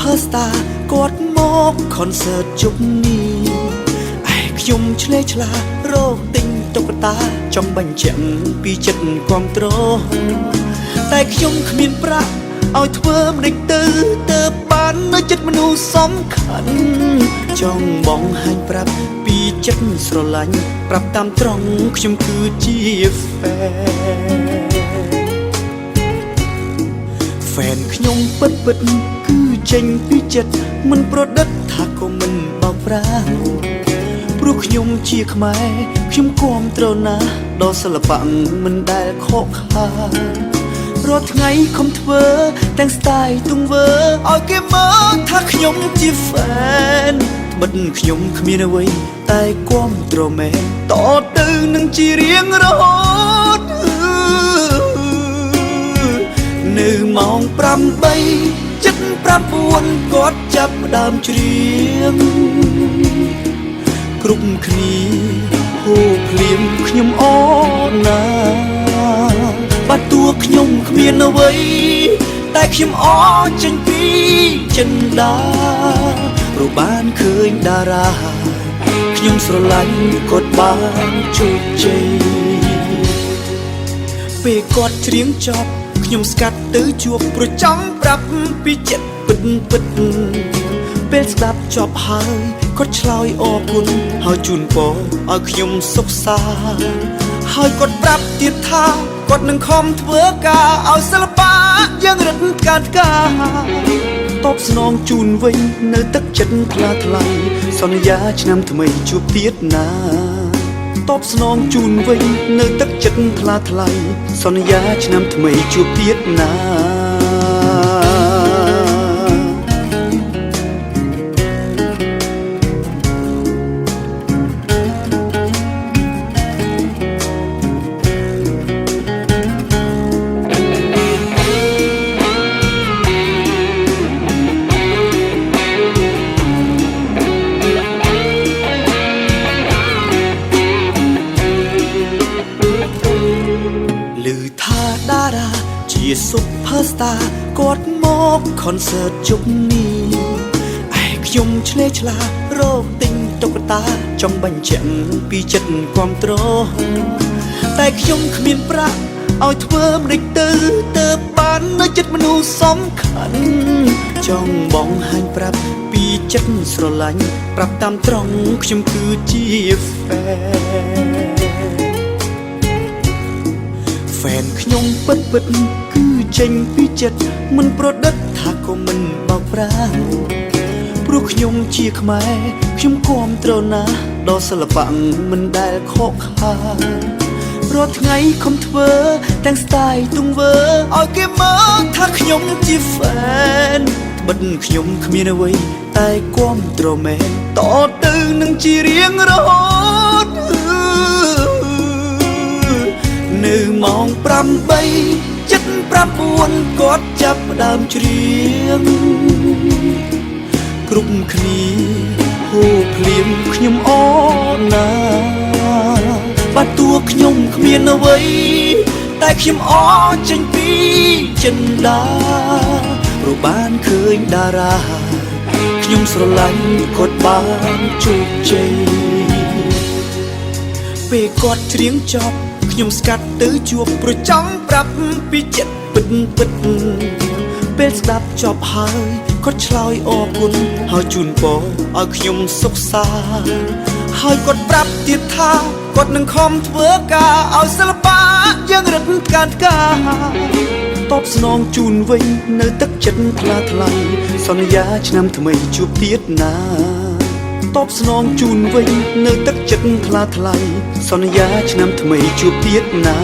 Superstar គាត់មកខនសឺតជប់នេះឯខ្ញុំឆ្លេឆ្លារកទិញតុក្កតាចង់បញ្ជាក់ពីចិត្តគ្រប់ត្រតែខ្ញុំគ្មានប្រាក់ឲ្យធ្វើមិនទៅបាននៅចិត្តមនុស្សសំខាន់ចង់បងហាញប្រាប់ពីចិត្តស្រឡាញ់ប្រាប់តាមត្រង់ខ្ញុំគឺជា fan ខ្ញុំពិតគឺចេញពីចិត្តមិនប្រឌិតថាក៏មិនបោកប្រាស់ព្រោះខ្ញុំជាខ្មែរខ្ញុំគាំទ្រណាស់ដល់សិល្បៈមិនដែលខកខានរាល់ថ្ងៃខំធ្វើទាំង style ទង្វើឲ្យគេមើលថាខ្ញុំជា fan បិទខ្ញុំគ្មានអ្វីតែគាំទ្រមែនតទៅនឹងជារៀងរហូតនៅម៉ោង 8:79 គាត់ចាប់ផ្ដើមច្រៀងគ្រប់គ្នាហូរភ្លៀងខ្ញុំអរណាបាត់តួខ្ញុំគ្មានអ្វីតែខ្ញុំអរចេញពីចិន្តាព្រោះបានឃើញតារាខ្ញុំស្រឡាញ់គាត់បានជោគជ័យពេលគាត់ច្រៀងចប់ខ្ញុំស្កាត់ទៅជួបប្រចាំប្រាប់ពីចិត្តពិតពេលស្ដាប់ចប់ហើយគាត់ឆ្លើយអរគុណហើយជូនពរឲ្យខ្ញុំសុខសាន្តហើយគាត់ប្រាប់ទៀតថាគាត់នឹងខំធ្វើការឲ្យសិល្បៈយ៉ាងរឹតកាត់ការតបស្នងជូនវិញនៅទឹកចិត្តថ្លាថ្លៃសន្យាឆ្នាំថ្មីជួបទៀតណាតបស្នងជូនវិញនៅទឹកចិត្តថ្លាថ្លៃសន្យាឆ្នាំថ្មីជួបទៀតណាតារាជា Superstar គាត់មកខនសឺតជប់នេះឯខ្ញុំឆ្លេឆ្លារកទិញតុក្កតាចង់បញ្ជាក់ពីចិត្តគ្រប់ត្រតែខ្ញុំគ្មានប្រាក់ឲ្យធ្វើមិនទៅបាននៅចិត្តមនុស្សសំខាន់ចង់បងហាញប្រាប់ពីចិត្តស្រឡាញ់ប្រាប់តាមត្រង់ខ្ញុំគឺជា fan ខ្ញុំពិតគឺចេញពីចិត្តមិនប្រឌិតថាក៏មិនបោកប្រាស់ព្រោះខ្ញុំជាខ្មែរខ្ញុំគាំទ្រណាស់ដល់សិល្បៈមិនដែលខកខានរាល់ថ្ងៃខំធ្វើទាំង style ទង្វើឲ្យគេមើលថាខ្ញុំជា fan បិទខ្ញុំគ្មានអ្វីតែគាំទ្រមែនតទៅនឹងជារៀងរហូតនៅម៉ោង 8:79 គាត់ចាប់ផ្ដើមច្រៀងគ្រប់គ្នាហូរភ្លៀងខ្ញុំអរណាបាត់តួខ្ញុំគ្មានអ្វីតែខ្ញុំអរចេញពីចិន្តាព្រោះបានឃើញតារាខ្ញុំស្រឡាញ់គាត់បានជោគជ័យពេលគាត់ច្រៀងចប់ខ្ញុំស្កាត់ទៅជួបប្រចាំប្រាប់ពីចិត្តពិតពេលស្ដាប់ចប់ហើយគាត់ឆ្លើយអរគុណហើយជូនពរឲ្យខ្ញុំសុខសាន្តហើយគាត់ប្រាប់ទៀតថាគាត់នឹងខំធ្វើការឲ្យសិល្បៈយ៉ាងរឹតកាត់ការតបស្នងជូនវិញនៅទឹកចិត្តថ្លាថ្លៃសន្យាឆ្នាំថ្មីជួបទៀតណាតបស្នងជូនវិញនៅទឹកចិត្តថ្លាថ្លៃសន្យាឆ្នាំថ្មីជួបទៀតណា